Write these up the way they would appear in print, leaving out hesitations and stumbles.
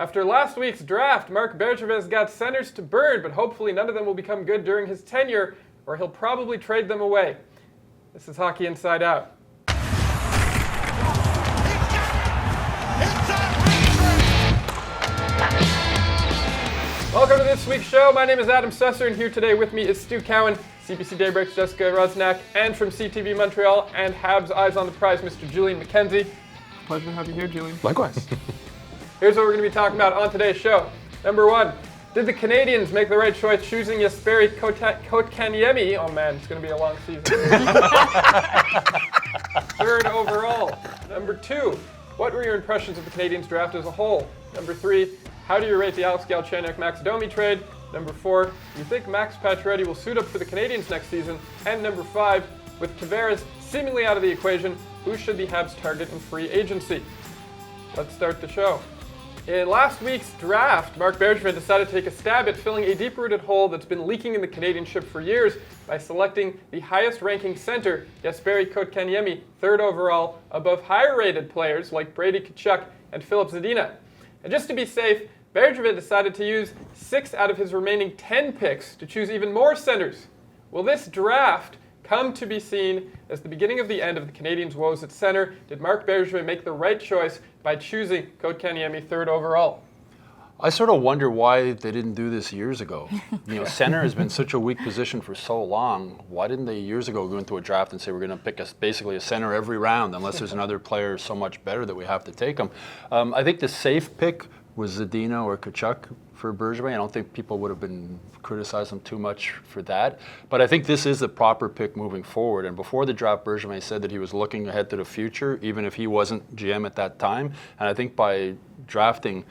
After last week's draft, Marc Bergevin's got centers to burn, but hopefully none of them will become good during his tenure, or he'll probably trade them away. This is Hockey Inside Out. Welcome to this week's show. My name is Adam Susser, and here today with me is Stu Cowan, CBC Daybreak's Jessica Rosnack, and from CTV Montreal and Habs Eyes on the Prize, Mr. Julian McKenzie. Pleasure to have you here, Julian. Likewise. Here's what we're going to be talking about on today's show. Number one, did the Canadiens make the right choice choosing Jesperi Kotkaniemi? Oh man, it's going to be a long season. Third overall. Number two, what were your impressions of the Canadiens draft as a whole? Number three, how do you rate the Alex Galchenyuk Max Domi trade? Number four, do you think Max Pacioretty will suit up for the Canadiens next season? And number five, with Tavares seemingly out of the equation, who should the Habs target in free agency? Let's start the show. In last week's draft, Marc Bergevin decided to take a stab at filling a deep-rooted hole that's been leaking in the Canadian ship for years by selecting the highest-ranking center, Jesperi Kotkaniemi, third overall, above higher-rated players like Brady Tkachuk and Filip Zadina. And just to be safe, Bergevin decided to use 6 out of his remaining 10 picks to choose even more centers. Will this draft come to be seen as the beginning of the end of the Canadiens' woes at center? Did Marc Bergevin make the right choice by choosing Kotkaniemi third overall? I sort of wonder why they didn't do this years ago. Center has been such a weak position for so long. Why didn't they years ago go into a draft and say we're going to pick basically a center every round unless there's another player so much better that we have to take him? I think the safe pick was Zadina or Tkachuk for Bergevin. I don't think people would have been criticizing him too much for that. But I think this is the proper pick moving forward. And before the draft, Bergevin said that he was looking ahead to the future, even if he wasn't GM at that time. And I think by drafting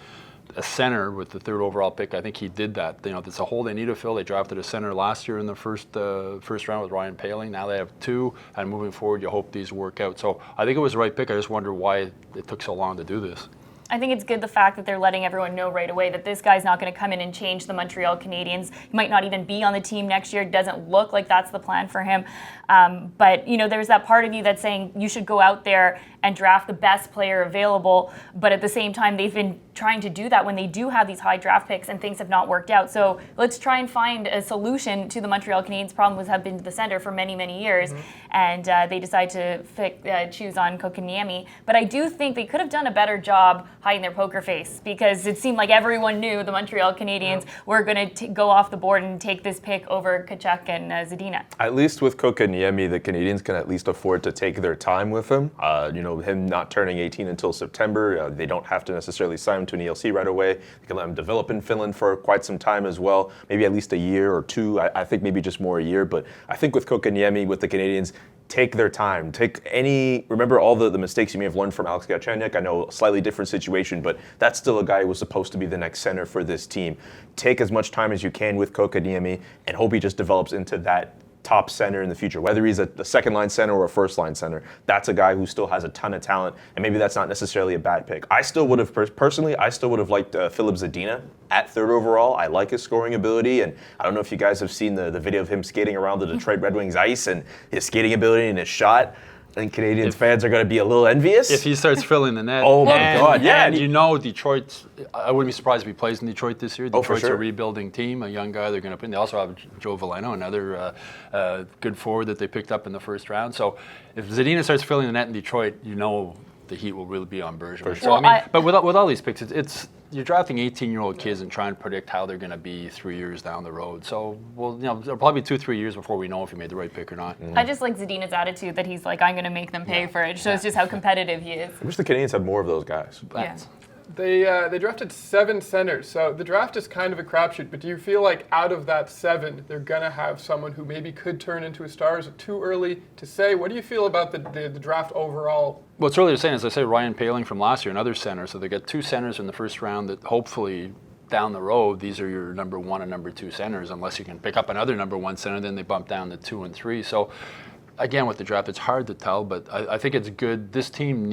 a center with the third overall pick, I think he did that. That's a hole they need to fill. They drafted a center last year in the first round with Ryan Poehling. Now they have 2, and moving forward, you hope these work out. So I think it was the right pick. I just wonder why it took so long to do this. I think it's good the fact that they're letting everyone know right away that this guy's not going to come in and change the Montreal Canadiens. He might not even be on the team next year. It doesn't look like that's the plan for him. But, there's that part of you that's saying you should go out there and draft the best player available. But at the same time, they've been trying to do that when they do have these high draft picks and things have not worked out. So let's try and find a solution to the Montreal Canadiens' problem have been the center for many, many years. Mm-hmm. And they decided to choose on Kotkaniemi. But I do think they could have done a better job hiding their poker face, because it seemed like everyone knew the Montreal Canadiens were going to go off the board and take this pick over Tkachuk and Zadina. At least with Kotkaniemi, the Canadiens can at least afford to take their time with him. Him not turning 18 until September, they don't have to necessarily sign him to an ELC right away. They can let him develop in Finland for quite some time as well, maybe at least a year or 2. I think maybe just more a year. But I think with Kotkaniemi, with the Canadiens, take their time. Remember all the mistakes you may have learned from Alex Galchenyuk. I know a slightly different situation, but that's still a guy who was supposed to be the next center for this team. Take as much time as you can with Kotkaniemi and hope he just develops into that top center in the future, whether he's a second-line center or a first-line center. That's a guy who still has a ton of talent, and maybe that's not necessarily a bad pick. I still would have, personally, liked Filip Zadina at third overall. I like his scoring ability, and I don't know if you guys have seen the video of him skating around the Detroit Red Wings ice and his skating ability and his shot. I think Canadiens fans are going to be a little envious. If he starts filling the net. Oh, my God. Yeah. And Detroit, I wouldn't be surprised if he plays in Detroit this year. Detroit's a rebuilding team, a young guy they're going to put in. They also have Joe Veleno, another good forward that they picked up in the first round. So if Zadina starts filling the net in Detroit, the heat will really be on Bergevin. Sure. So, but with all these picks, you're drafting 18-year-old kids and trying to predict how they're going to be 3 years down the road. So, there'll probably be 2-3 years before we know if he made the right pick or not. I just like Zadina's attitude that he's like, I'm going to make them pay for it. It shows just how competitive he is. I wish the Canadiens had more of those guys. Yeah. They drafted 7 centers, so the draft is kind of a crapshoot, but do you feel like out of that 7, they're going to have someone who maybe could turn into a star? Is it too early to say? What do you feel about the draft overall? Well, it's early to say, as I say, Ryan Poehling from last year, another center, so they got 2 centers in the first round that hopefully down the road, these are your number 1 and number 2 centers. Unless you can pick up another number 1 center, then they bump down to 2 and 3. So again, with the draft, it's hard to tell, but I think it's good. This team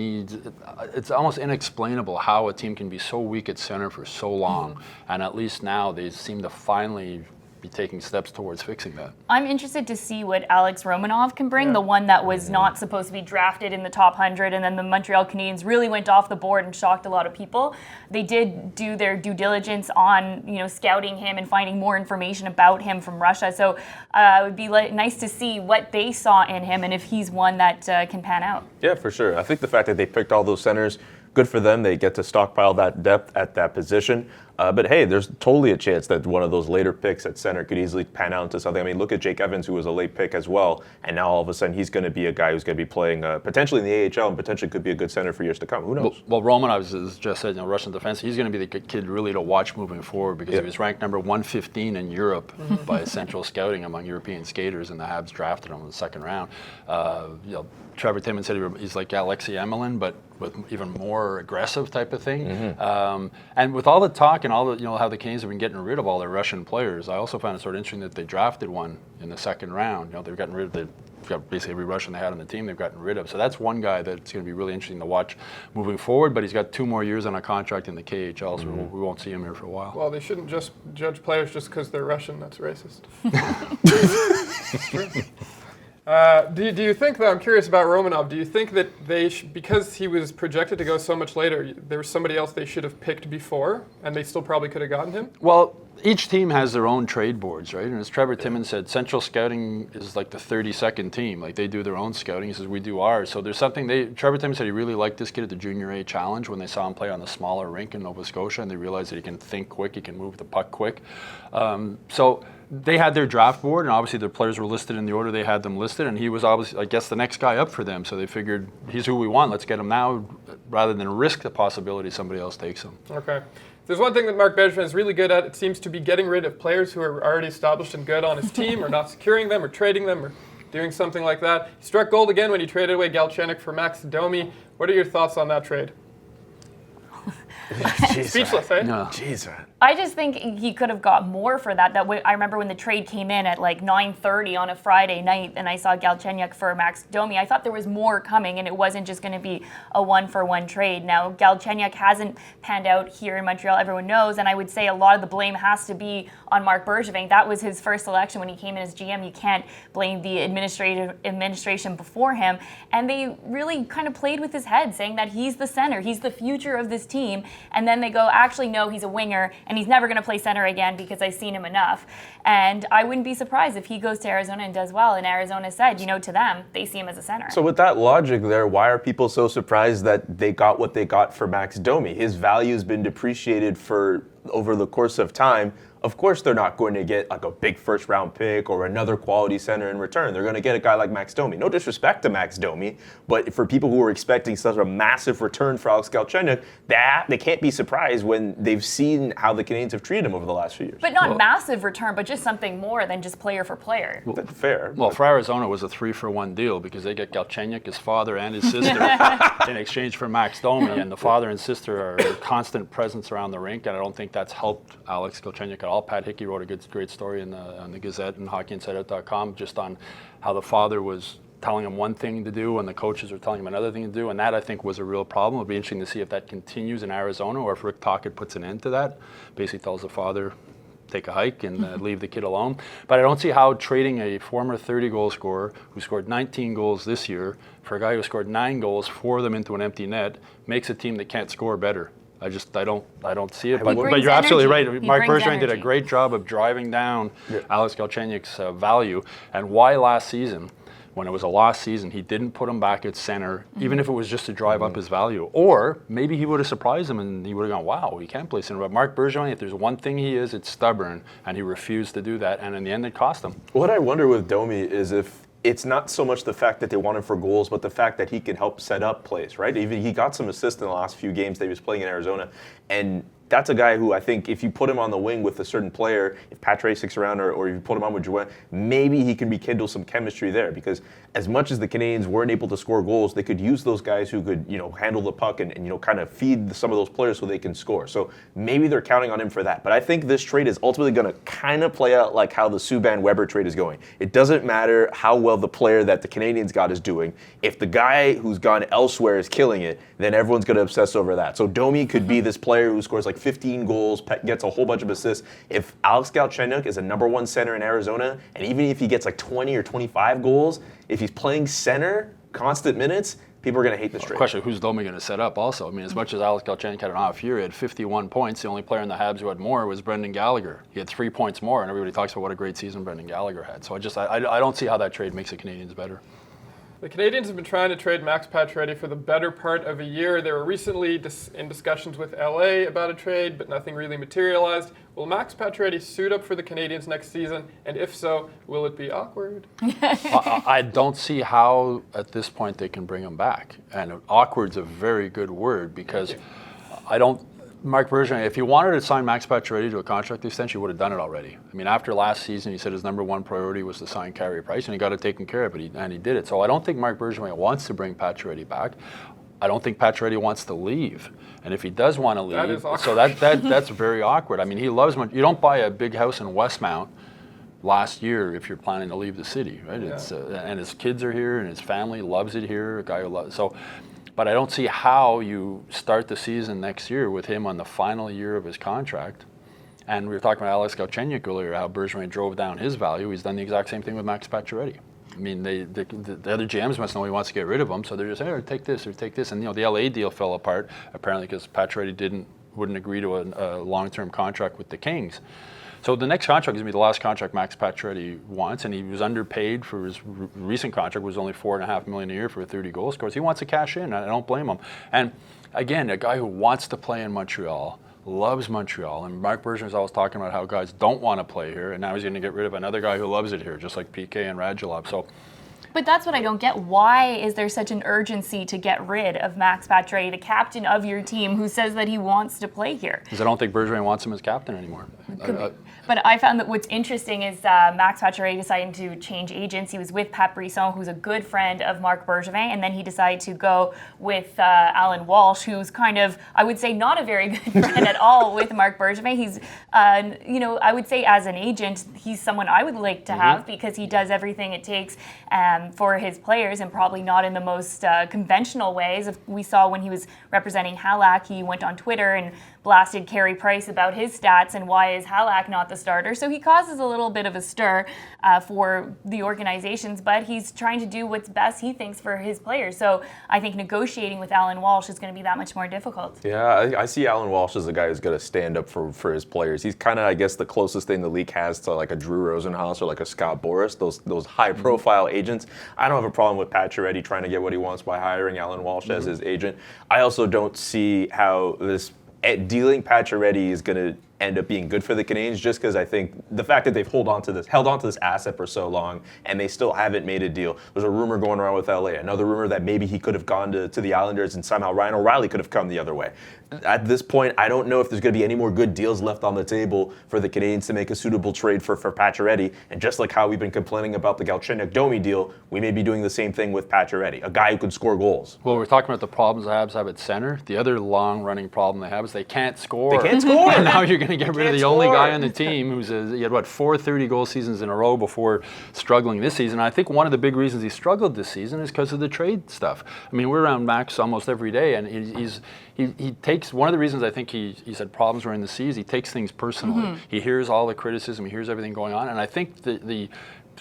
it's almost inexplainable how a team can be so weak at center for so long. And at least now they seem to finally be taking steps towards fixing that. I'm interested to see what Alex Romanov can bring, the one that was not supposed to be drafted in the top 100, and then the Montreal Canadiens really went off the board and shocked a lot of people. They did do their due diligence on, scouting him and finding more information about him from Russia. So it would be nice to see what they saw in him and if he's one that can pan out. Yeah, for sure. I think the fact that they picked all those centers, good for them. They get to stockpile that depth at that position. But hey, there's totally a chance that one of those later picks at center could easily pan out into something. I mean, look at Jake Evans, who was a late pick as well, and now all of a sudden he's going to be a guy who's going to be playing potentially in the AHL and potentially could be a good center for years to come. Who knows? Well, Romanov has just said, Russian defense, he's going to be the kid really to watch moving forward because he was ranked number 115 in Europe by Central Scouting among European skaters, and the Habs drafted him in the second round. Trevor Timmons said he's like Alexei Emelin, but with even more aggressive type of thing. And with all the talk and all the, how the Canadiens have been getting rid of all their Russian players, I also found it sort of interesting that they drafted one in the second round. They've gotten rid of they've got basically every Russian they had on the team they've gotten rid of. So that's one guy that's going to be really interesting to watch moving forward, but he's got 2 more years on a contract in the KHL, so we won't see him here for a while. Well, they shouldn't just judge players just because they're Russian. That's racist. Do you think, though, I'm curious about Romanov, do you think that because he was projected to go so much later, there was somebody else they should have picked before, and they still probably could have gotten him? Well, each team has their own trade boards, right? And as Trevor Timmons said, Central Scouting is like the 32nd team. Like, they do their own scouting. He says, we do ours. So there's something Trevor Timmons said he really liked this kid at the Junior A Challenge when they saw him play on the smaller rink in Nova Scotia, and they realized that he can think quick, he can move the puck quick. So they had their draft board, and obviously their players were listed in the order they had them listed, and he was obviously, I guess, the next guy up for them. So they figured, he's who we want, let's get him now, rather than risk the possibility somebody else takes him. Okay. There's one thing that Marc Bergevin is really good at, it seems to be getting rid of players who are already established and good on his team, or not securing them, or trading them, or doing something like that. He struck gold again when he traded away Galchenyuk for Max Domi. What are your thoughts on that trade? Speechless, eh? No. Jeez, man. I just think he could have got more for that. I remember when the trade came in at like 9:30 on a Friday night, and I saw Galchenyuk for Max Domi. I thought there was more coming, and it wasn't just going to be a 1-for-1 trade. Now, Galchenyuk hasn't panned out here in Montreal, everyone knows, and I would say a lot of the blame has to be on Marc Bergevin. That was his first election when he came in as GM. You can't blame the administration before him. And they really kind of played with his head, saying that he's the center, he's the future of this team. And then they go, actually, no, he's a winger, and he's never going to play center again because I've seen him enough. And I wouldn't be surprised if he goes to Arizona and does well. And Arizona said, to them, they see him as a center. So with that logic there, why are people so surprised that they got what they got for Max Domi? His value has been depreciated over the course of time. Of course, they're not going to get like a big first-round pick or another quality center in return. They're going to get a guy like Max Domi. No disrespect to Max Domi, but for people who are expecting such a massive return for Alex Galchenyuk, they can't be surprised when they've seen how the Canadiens have treated him over the last few years. But not massive return, but just something more than just player for player. That's fair. Well, for Arizona, it was a 3-for-1 deal because they get Galchenyuk, his father, and his sister in exchange for Max Domi, and the father and sister are a constant presence around the rink, and I don't think that's helped Alex Galchenyuk at all. Pat Hickey wrote a great story on the Gazette and HockeyInsideOut.com just on how the father was telling him one thing to do and the coaches were telling him another thing to do, and that I think was a real problem. It'll be interesting to see if that continues in Arizona or if Rick Tocchet puts an end to that. Basically tells the father, take a hike and leave the kid alone. But I don't see how trading a former 30-goal scorer who scored 19 goals this year for a guy who scored 9 goals, 4 of them into an empty net, makes a team that can't score better. I don't see it. But you're absolutely right. Marc Bergevin did a great job of driving down Alex Galchenyuk's value. And why last season, when it was a lost season, he didn't put him back at center, even if it was just to drive up his value. Or maybe he would have surprised him and he would have gone, wow, he can't play center. But Marc Bergevin, if there's one thing he is, it's stubborn. And he refused to do that. And in the end, it cost him. What I wonder with Domi is if it's not so much the fact that they want him for goals, but the fact that he can help set up plays, right? Even he got some assists in the last few games that he was playing in Arizona, and that's a guy who I think if you put him on the wing with a certain player, if Pacioretty sticks around or if you put him on with Joel, maybe he can rekindle some chemistry there, because as much as the Canadiens weren't able to score goals, they could use those guys who could, handle the puck and kind of feed some of those players so they can score. So maybe they're counting on him for that. But I think this trade is ultimately going to kind of play out like how the Subban-Weber trade is going. It doesn't matter how well the player that the Canadiens got is doing. If the guy who's gone elsewhere is killing it, then everyone's going to obsess over that. So Domi could be this player who scores like like 15 goals, gets a whole bunch of assists. If Alex Galchenyuk is a #1 center in Arizona, and even if he gets like 20 or 25 goals, if he's playing center, constant minutes, people are going to hate this trade. Question, who's Domi going to set up also? I mean, as much as Alex Galchenyuk had an off year, he had 51 points. The only player in the Habs who had more was Brendan Gallagher. He had 3 points more, and everybody talks about what a great season Brendan Gallagher had. So I don't see how that trade makes the Canadiens better. The Canadiens have been trying to trade Max Pacioretty for the better part of a year. They were recently in discussions with LA about a trade, but nothing really materialized. Will Max Pacioretty suit up for the Canadiens next season? And if so, will it be awkward? I don't see how, at this point, they can bring him back. And awkward's a very good word because I don't. Marc Bergevin, if he wanted to sign Max Pacioretty to a contract extension, he would have done it already. I mean, after last season, he said his #1 priority was to sign Carey Price, and he got it taken care of, and he did it. So I don't think Marc Bergevin wants to bring Pacioretty back. I don't think Pacioretty wants to leave. And if he does want to leave, that is awkward. so that's very awkward. I mean, he loves you don't buy a big house in Westmount last year if you're planning to leave the city, right? Yeah. It's and his kids are here, and his family loves it here. A guy who loves so. But I don't see how you start the season next year with him on the final year of his contract. And we were talking about Alex Galchenyuk earlier, how Bergevin drove down his value. He's done the exact same thing with Max Pacioretty. I mean, the other GMs must know he wants to get rid of him, so they're just saying, take this or take this. And the LA deal fell apart apparently because Pacioretty wouldn't agree to a long-term contract with the Kings. So the next contract is going to be the last contract Max Pacioretty wants, and he was underpaid for his recent contract, was only $4.5 million a year for a 30-goal scorer. So he wants to cash in. I don't blame him. And again, a guy who wants to play in Montreal, loves Montreal, and Marc Bergevin is always talking about how guys don't want to play here, and now he's going to get rid of another guy who loves it here, just like PK and Radulov. So. But that's what I don't get. Why is there such an urgency to get rid of Max Pacioretty, the captain of your team, who says that he wants to play here? Because I don't think Bergevin wants him as captain anymore. But I found that what's interesting is Max Pacioretty decided to change agents. He was with Pat Brisson, who's a good friend of Marc Bergevin, and then he decided to go with Alan Walsh, who's kind of, I would say, not a very good friend at all with Marc Bergevin. He's, I would say as an agent, he's someone I would like to have because he does everything it takes for his players, and probably not in the most conventional ways. We saw when he was representing Halak, he went on Twitter and blasted Carey Price about his stats and why is Halak not the starter. So he causes a little bit of a stir for the organizations, but he's trying to do what's best, he thinks, for his players. So I think negotiating with Alan Walsh is going to be that much more difficult. Yeah, I see Alan Walsh as a guy who's going to stand up for his players. He's kind of, I guess, the closest thing the league has to like a Drew Rosenhaus or like a Scott Boras, those high-profile agents. I don't have a problem with Pacioretty trying to get what he wants by hiring Alan Walsh as his agent. I also don't see how this dealing Pacioretty is going to end up being good for the Canadiens, just because I think the fact that they've held on to this asset for so long and they still haven't made a deal. There's a rumor going around with LA, another rumor that maybe he could have gone to the Islanders and somehow Ryan O'Reilly could have come the other way. At this point, I don't know if there's going to be any more good deals left on the table for the Canadiens to make a suitable trade for Pacioretty. And just like how we've been complaining about the Galchenyuk Domi deal, we may be doing the same thing with Pacioretty, a guy who could score goals. Well, we're talking about the problems the Habs have at center. The other long-running problem they have is they can't score. They can't score. And now you're going to get rid of the only guy on the team who's he had 4 30-goal seasons in a row before struggling this season. And I think one of the big reasons he struggled this season is because of the trade stuff. I mean, we're around Max almost every day, and he takes one of the reasons I think he's had problems during the season. He takes things personally. He hears all the criticism. He hears everything going on, and I think the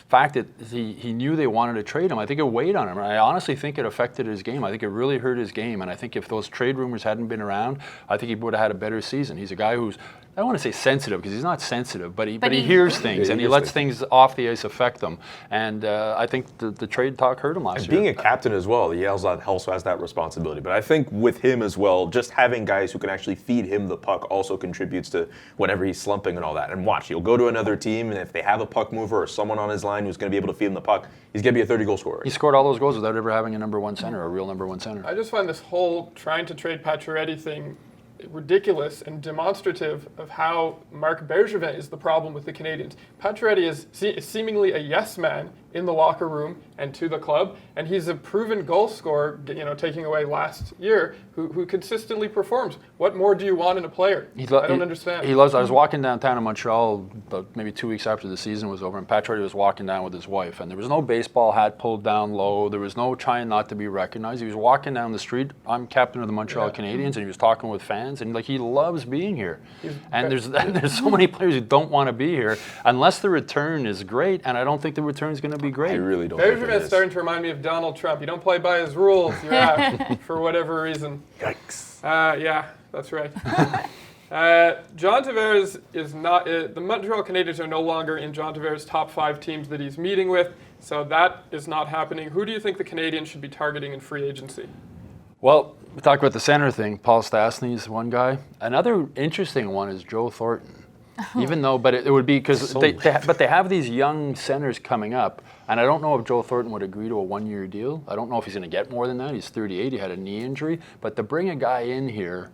fact that he knew they wanted to trade him, I think it weighed on him. I honestly think it affected his game. I think it really hurt his game, and I think if those trade rumors hadn't been around, I think he would have had a better season. He's a guy who's, I don't want to say sensitive because he's not sensitive, but he hears things and he lets things off the ice affect them. And I think the trade talk hurt him last year. Being a captain as well, he also has that responsibility. But I think with him as well, just having guys who can actually feed him the puck also contributes to whenever he's slumping and all that. And watch, he'll go to another team, and if they have a puck mover or someone on his line who's going to be able to feed him the puck, he's going to be a 30-goal scorer. He scored all those goals without ever having a #1 center, a real #1 center. I just find this whole trying to trade Pacioretty thing ridiculous and demonstrative of how Marc Bergevin is the problem with the Canadiens. Pacioretty is seemingly a yes man in the locker room and to the club, and he's a proven goal scorer, taking away last year, who consistently performs. What more do you want in a player? I don't understand. He loves. I was walking downtown in Montreal about maybe 2 weeks after the season was over, and Pacioretty was walking down with his wife, and there was no baseball hat pulled down low. There was no trying not to be recognized. He was walking down the street. I'm captain of the Montreal Canadiens, and he was talking with fans, and he loves being here. And there's so many players who don't want to be here unless the return is great, and I don't think the return is going to be great. I really don't. It's starting to remind me of Donald Trump. You don't play by his rules. You're out for whatever reason. Yikes. Yeah, that's right. John Tavares is not. The Montreal Canadiens are no longer in John Tavares' top 5 teams that he's meeting with, so that is not happening. Who do you think the Canadiens should be targeting in free agency? Well, we talked about the center thing. Paul Stastny is one guy. Another interesting one is Joe Thornton. Even though, but it would be because they have these young centers coming up, and I don't know if Joe Thornton would agree to a 1-year deal. I don't know if he's going to get more than that. He's 38. He had a knee injury, but to bring a guy in here,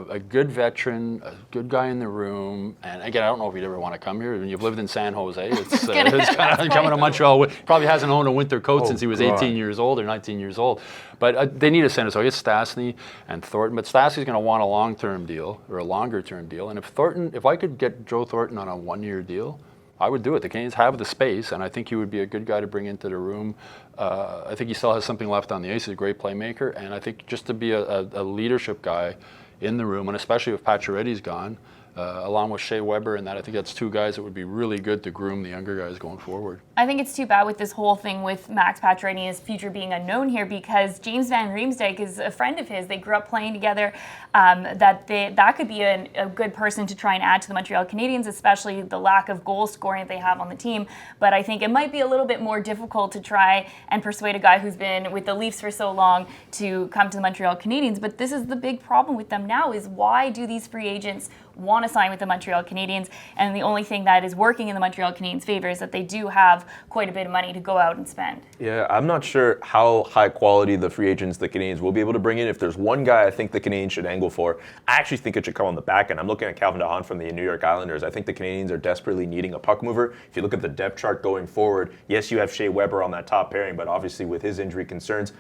a good veteran, a good guy in the room, and again, I don't know if you'd ever want to come here. When you've lived in San Jose, it's kind of coming to Montreal. Probably hasn't owned a winter coat since he was 18 years old or 19 years old. But they need a center, so I guess Stastny and Thornton. But Stastny's going to want a long-term deal or a longer-term deal. And if I could get Joe Thornton on a 1-year deal, I would do it. The Canadiens have the space, and I think he would be a good guy to bring into the room. I think he still has something left on the ice. He's a great playmaker, and I think just to be a leadership guy in the room, and especially if Pacioretty's gone, along with Shea Weber and that, I think that's 2 guys that would be really good to groom the younger guys going forward. I think it's too bad with this whole thing with Max Pacioretty and his future being unknown here, because James Van Riemsdyk is a friend of his. They grew up playing together. That could be a good person to try and add to the Montreal Canadiens, especially the lack of goal scoring that they have on the team. But I think it might be a little bit more difficult to try and persuade a guy who's been with the Leafs for so long to come to the Montreal Canadiens. But this is the big problem with them now, is why do these free agents want to sign with the Montreal Canadiens? And the only thing that is working in the Montreal Canadiens' favor is that they do have quite a bit of money to go out and spend. Yeah, I'm not sure how high quality the free agents the Canadiens will be able to bring in. If there's one guy I think the Canadiens should angle for, I actually think it should come on the back end. I'm looking at Calvin DeHaan from the New York Islanders. I think the Canadiens are desperately needing a puck mover. If you look at the depth chart going forward, yes, you have Shea Weber on that top pairing, but obviously with his injury concerns,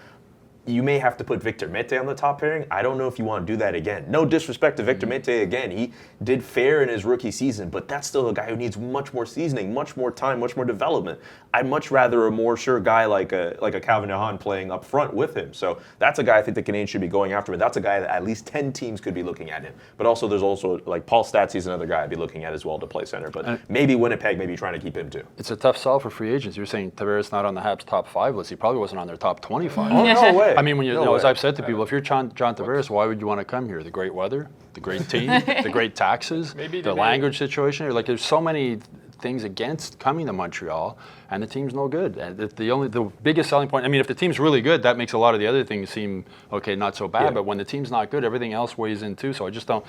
you may have to put Victor Mete on the top pairing. I don't know if you want to do that again. No disrespect to Victor Mete again. He did fair in his rookie season, but that's still a guy who needs much more seasoning, much more time, much more development. I'd much rather a more sure guy like a Calvin DeHaan playing up front with him. So that's a guy I think the Canadiens should be going after, but that's a guy that at least 10 teams could be looking at him. But also there's also like Paul Stastny's another guy I'd be looking at as well to play center, but maybe Winnipeg maybe trying to keep him too. It's a tough sell for free agents. You're saying Tavares not on the Habs top 5 list. He probably wasn't on their top 25. Oh, no way. I mean, when as I've said to people, if you're John Tavares, why would you want to come here? The great weather, the great team, the great taxes, the language situation. Like, there's so many things against coming to Montreal, and the team's no good. And the biggest selling point, I mean, if the team's really good, that makes a lot of the other things seem, okay, not so bad. Yeah. But when the team's not good, everything else weighs in too. So I just don't,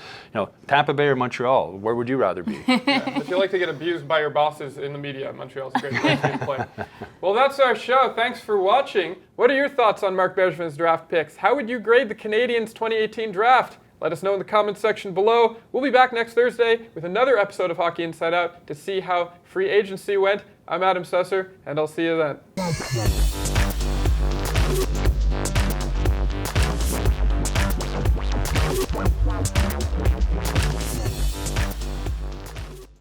Tampa Bay or Montreal, where would you rather be? If you like to get abused by your bosses in the media, Montreal's a great place to play. Well, that's our show. Thanks for watching. What are your thoughts on Marc Bergevin's draft picks? How would you grade the Canadiens' 2018 draft? Let us know in the comments section below. We'll be back next Thursday with another episode of Hockey Inside Out to see how free agency went. I'm Adam Susser, and I'll see you then.